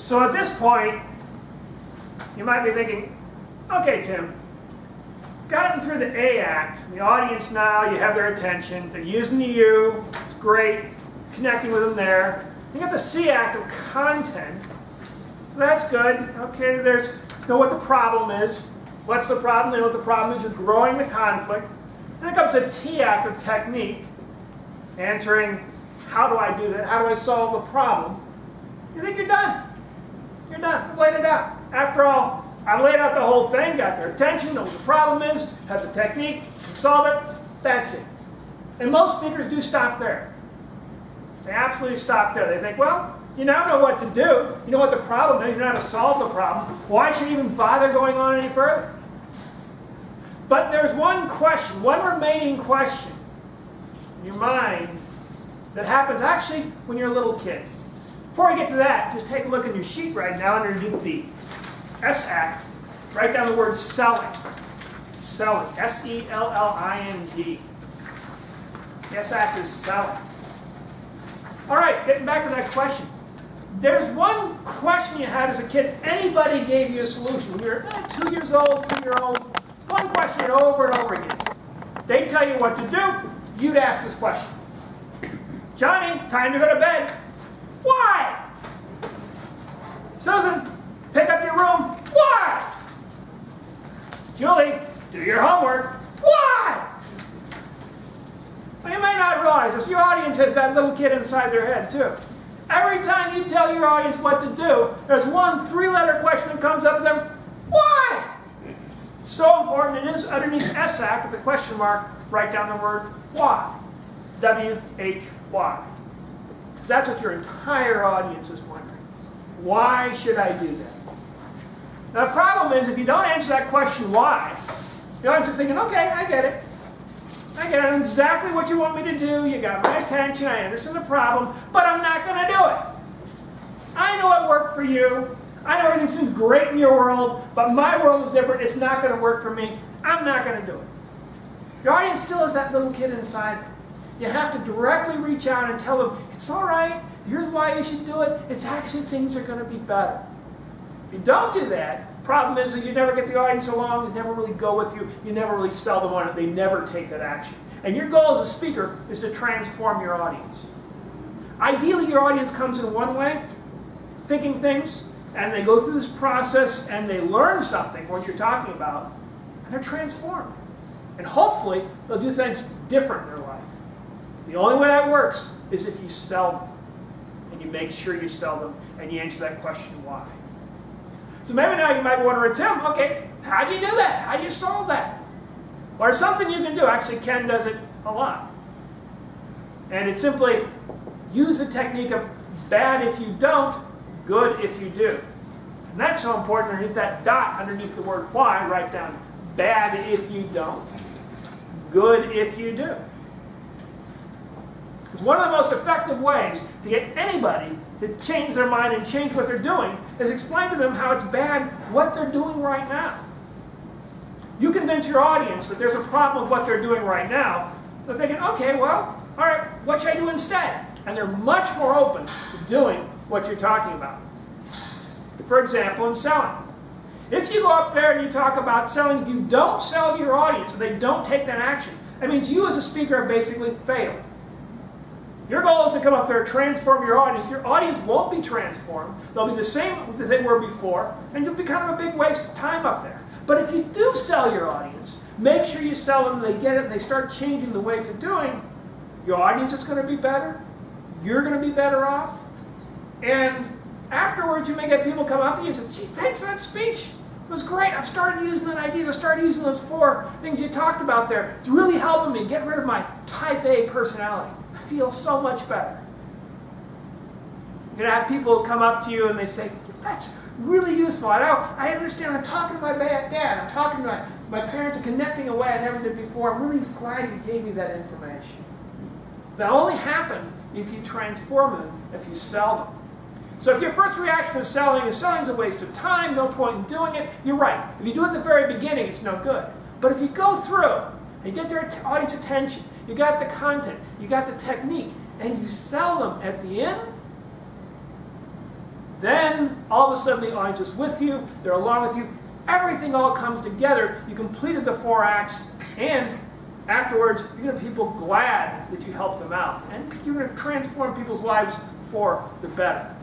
So at this point, you might be thinking, okay, Tim, gotten through the A act, the audience now, you have their attention, they're using you, it's great, connecting with them there. You got the C act of content, so that's good. Okay, know what the problem is. What's the problem? They know what the problem is. You're growing the conflict. Then comes the T act of technique, answering, how do I do that? How do I solve the problem? You think you're done. You're done. I've laid it out. After all, I've laid out the whole thing, got their attention, know what the problem is, have the technique, solve it, that's it. And most speakers do stop there. They absolutely stop there. They think, well, you now know what to do. You know what the problem is. You know how to solve the problem. Why should you even bother going on any further? But there's one question, one remaining question in your mind that happens actually when you're a little kid. Before I get to that, just take a look at your sheet right now underneath the S act. Write down the word selling. Selling. S-E-L-L-I-N-G. The S act is selling. All right, getting back to that question. There's one question you had as a kid. Anybody gave you a solution. When you were 2 years old, 3-year-old, one question over and over again. They'd tell you what to do. You'd ask this question. Johnny, time to go to bed. Why? Susan, pick up your room. Why? Julie, do your homework. Why? Well, you may not realize this. Your audience has that little kid inside their head, too. Every time you tell your audience what to do, there's one 3-letter question that comes up to them. Why? So important it is underneath S act with the question mark, write down the word why. W-H-Y. Because that's what your entire audience is wondering. Why should I do that? Now the problem is if you don't answer that question why, the audience is thinking, okay, I get it. I get it. I know exactly what you want me to do. You got my attention. I understand the problem. But I'm not going to do it. I know it worked for you. I know everything seems great in your world. But my world is different. It's not going to work for me. I'm not going to do it. Your audience still has that little kid inside. You have to directly reach out and tell them, it's all right. Here's why you should do it. It's actually things are going to be better. If you don't do that, the problem is that you never get the audience along, they never really go with you, you never really sell them on it, they never take that action. And your goal as a speaker is to transform your audience. Ideally, your audience comes in one way, thinking things, and they go through this process and they learn something, what you're talking about, and they're transformed. And hopefully, they'll do things different in their life. The only way that works is if you sell them, and you make sure you sell them, and you answer that question why. So maybe now you might be wondering, Tim, okay, how do you do that? How do you solve that? Or something you can do. Actually, Ken does it a lot. And it's simply use the technique of bad if you don't, good if you do. And that's so important. Underneath that dot, underneath the word why, write down bad if you don't, good if you do. Because one of the most effective ways to get anybody to change their mind and change what they're doing is explain to them how it's bad what they're doing right now. You convince your audience that there's a problem with what they're doing right now. They're thinking, okay, well, all right, what should I do instead? And they're much more open to doing what you're talking about. For example, in selling. If you go up there and you talk about selling, if you don't sell to your audience and they don't take that action, that means you as a speaker have basically failed. Your goal is to come up there and transform your audience. Your audience won't be transformed. They'll be the same as they were before, and you'll be kind of a big waste of time up there. But if you do sell your audience, make sure you sell them, they get it, and they start changing the ways of doing, your audience is going to be better, you're going to be better off, and afterwards you may get people come up to you and say, gee, thanks for that speech. It was great. I've started using that idea. I've started using those 4 things you talked about there. It's really helping me get rid of my type A personality. I feel so much better. You're going to have people come up to you and they say, that's really useful. I understand. I'm talking to my dad. I'm talking to my parents and connecting in a way I never did before. I'm really glad you gave me that information. That'll only happen if you transform them, if you sell them. So if your first reaction to selling is a waste of time, no point in doing it, you're right. If you do it at the very beginning, it's no good. But if you go through and you get their audience attention, you got the content, you got the technique, and you sell them at the end, Then, all of a sudden, the audience is with you, they're along with you, everything all comes together, you completed the 4 acts, and afterwards, you're going to be people glad that you helped them out. And you're going to transform people's lives for the better.